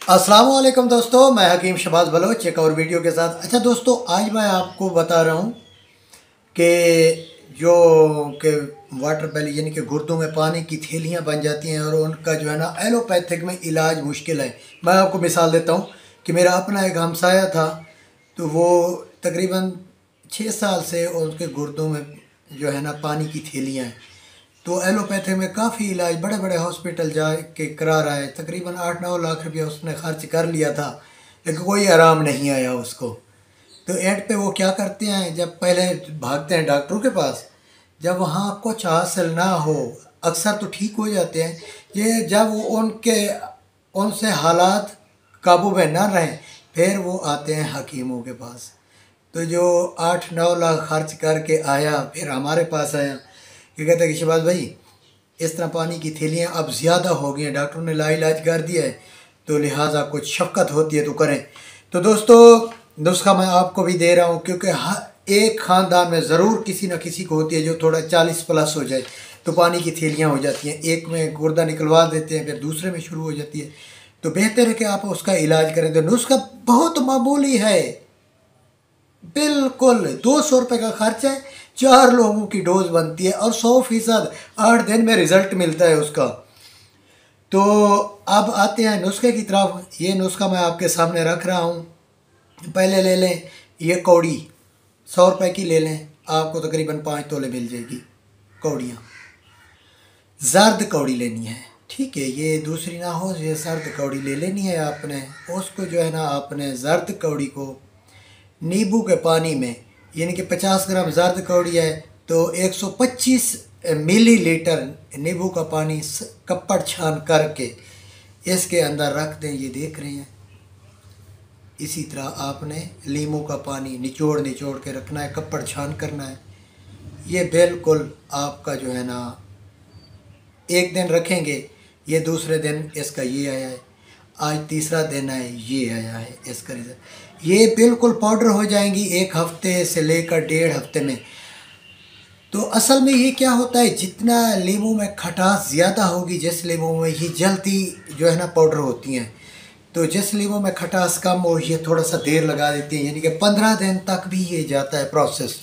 अस्सलाम वालेकुम दोस्तों, मैं हकीम शबाज बलोच एक और वीडियो के साथ। अच्छा दोस्तों, आज मैं आपको बता रहा हूँ कि जो कि वाटर बेली यानी कि गुर्दों में पानी की थैलियाँ बन जाती हैं और उनका जो है ना एलोपैथिक में इलाज मुश्किल है। मैं आपको मिसाल देता हूँ कि मेरा अपना एक हमसाया था, तो वो तकरीबन 6 साल से उनके गुर्दों में जो है ना पानी की थैलियाँ हैं। तो एलोपैथी में काफ़ी इलाज बड़े बड़े हॉस्पिटल जा के करा रहा है, तकरीबन 8-9 लाख रुपया उसने खर्च कर लिया था, लेकिन कोई आराम नहीं आया उसको। तो एंड पे वो क्या करते हैं, जब पहले भागते हैं डॉक्टरों के पास, जब वहाँ कुछ हासिल ना हो, अक्सर तो ठीक हो जाते हैं, ये जब वो उनके उनसे हालात काबू में ना रहें, फिर वो आते हैं हकीमों के पास। तो जो 8-9 लाख खर्च करके आया फिर हमारे पास आया, ये कहता है कि शहबाज भाई, इस तरह पानी की थैलियाँ अब ज़्यादा हो गई हैं, डॉक्टरों ने लाइलाज कर दिया है, तो लिहाजा कुछ शफ़क़त होती है तो करें। तो दोस्तों, नुस्खा मैं आपको भी दे रहा हूँ, क्योंकि हर एक ख़ानदान में ज़रूर किसी न किसी को होती है जो थोड़ा 40+ हो जाए तो पानी की थैलियाँ हो जाती हैं। एक में गुर्दा निकलवा देते हैं, फिर दूसरे में शुरू हो जाती है। तो बेहतर है कि आप उसका इलाज करें। तो नुस्खा बहुत मामूली है, बिल्कुल 200 रुपये का खर्च है, 4 लोगों की डोज बनती है और 100% 8 दिन में रिज़ल्ट मिलता है उसका। तो अब आते हैं नुस्खे की तरफ। ये नुस्खा मैं आपके सामने रख रहा हूँ। पहले ले लें ये कौड़ी, 100 रुपये की ले लें, आपको तकरीबन 5 तोले मिल जाएगी कौड़ियाँ। जर्द कौड़ी लेनी है, ठीक है, ये दूसरी ना हो, ये जर्द कौड़ी ले लेनी है आपने। उसको जो है ना, आपने जर्द कौड़ी को नींबू के पानी में, यानी कि 50 ग्राम जर्द कौड़ी है तो 125 मिलीलीटर नींबू का पानी कप्पड़ छान करके इसके अंदर रख दें। ये देख रहे हैं, इसी तरह आपने नींबू का पानी निचोड़ निचोड़ के रखना है, कप्पड़ छान करना है। ये बिल्कुल आपका जो है ना, एक दिन रखेंगे, ये दूसरे दिन इसका ये आया है, आज तीसरा दिन है, ये आया है इसका रिजल्ट। ये बिल्कुल पाउडर हो जाएंगी 1 हफ्ते से लेकर 1.5 हफ्ते में। तो असल में ये क्या होता है, जितना नींबू में खटास ज़्यादा होगी, जिस नींबू में ये जल्दी जो है ना पाउडर होती हैं, तो जिस नींबू में खटास कम हो, ये थोड़ा सा देर लगा देती हैं, यानी कि 15 दिन तक भी ये जाता है प्रोसेस।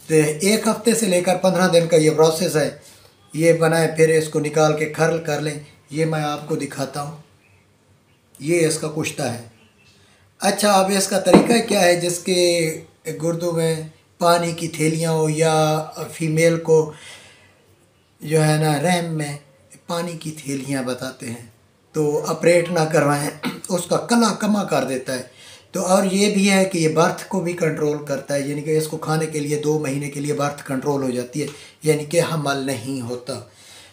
तो 1 हफ्ते से लेकर 15 दिन का ये प्रोसेस है। ये बनाए, फिर इसको निकाल के खर्ल कर लें। ये मैं आपको दिखाता हूँ, ये इसका कुश्ता है। अच्छा, अब इसका तरीका क्या है, जिसके गुर्दों में पानी की थैलियाँ हो, या फीमेल को जो है ना रहम में पानी की थैलियाँ बताते हैं, तो ऑपरेट ना करवाएं, उसका कला कमा कर देता है। तो और ये भी है कि ये बर्थ को भी कंट्रोल करता है, यानी कि इसको खाने के लिए 2 महीने के लिए बर्थ कंट्रोल हो जाती है, यानी कि हमल नहीं होता।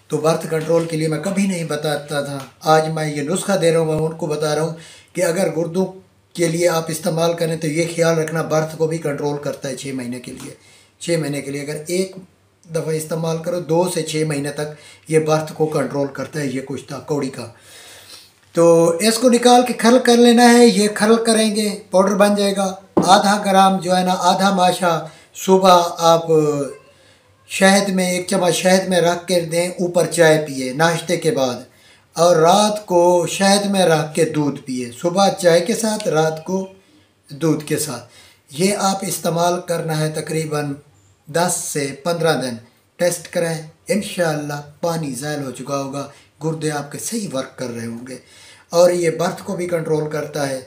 तो बर्थ कंट्रोल के लिए मैं कभी नहीं बताता था, आज मैं ये नुस्खा दे रहा हूँ, मैं उनको बता रहा हूँ कि अगर गुर्दों के लिए आप इस्तेमाल करें तो ये ख्याल रखना, बर्थ को भी कंट्रोल करता है 6 महीने के लिए। 6 महीने के लिए अगर एक दफ़ा इस्तेमाल करो, 2 से 6 महीने तक ये बर्थ को कंट्रोल करता है, ये कुश्ता कौड़ी का। तो इसको निकाल के खल कर लेना है। ये खल करेंगे, पाउडर बन जाएगा। आधा ग्राम जो है ना, आधा माशा सुबह आप शहद में, 1 चम्मच शहद में रख के दें, ऊपर चाय पिए नाश्ते के बाद, और रात को शहद में रख के दूध पिए, सुबह चाय के साथ, रात को दूध के साथ। ये आप इस्तेमाल करना है तकरीबन 10 से 15 दिन। टेस्ट करें, इंशाअल्लाह पानी ज़ायल हो चुका होगा, गुर्दे आपके सही वर्क कर रहे होंगे। और ये बर्थ को भी कंट्रोल करता है।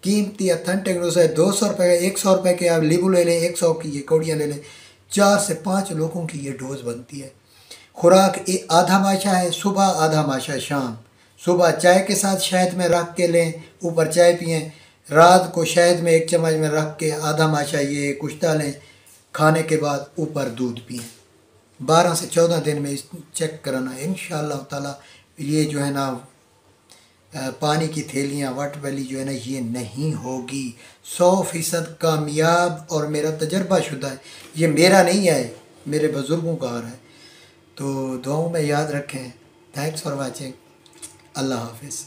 कीमती अथेंटिक नुस्खा है। 200 रुपये, 100 रुपये के आप नींबू ले लें, 100 की ये कौड़ियाँ ले लें, 4 से 5 लोगों की ये डोज बनती है। खुराक आधा माशा है सुबह, आधा माशा शाम। सुबह चाय के साथ शहद में रख के लें, ऊपर चाय पिएँ। रात को शहद में 1 चम्मच में रख के आधा माशा ये कुश्ता लें, खाने के बाद ऊपर दूध पिएँ। 12 से 14 दिन में चेक कराना, इंशाअल्लाह ताला ये जो है ना पानी की थैलियाँ वाटर बेली जो है ना, ये नहीं होगी। 100% कामयाब, और मेरा तजर्बा शुदा है, ये मेरा नहीं है, मेरे बुज़ुर्गों का आ रहा है। तो दुआओं में याद रखें। Thanks for watching. अल्लाह हाफिज़।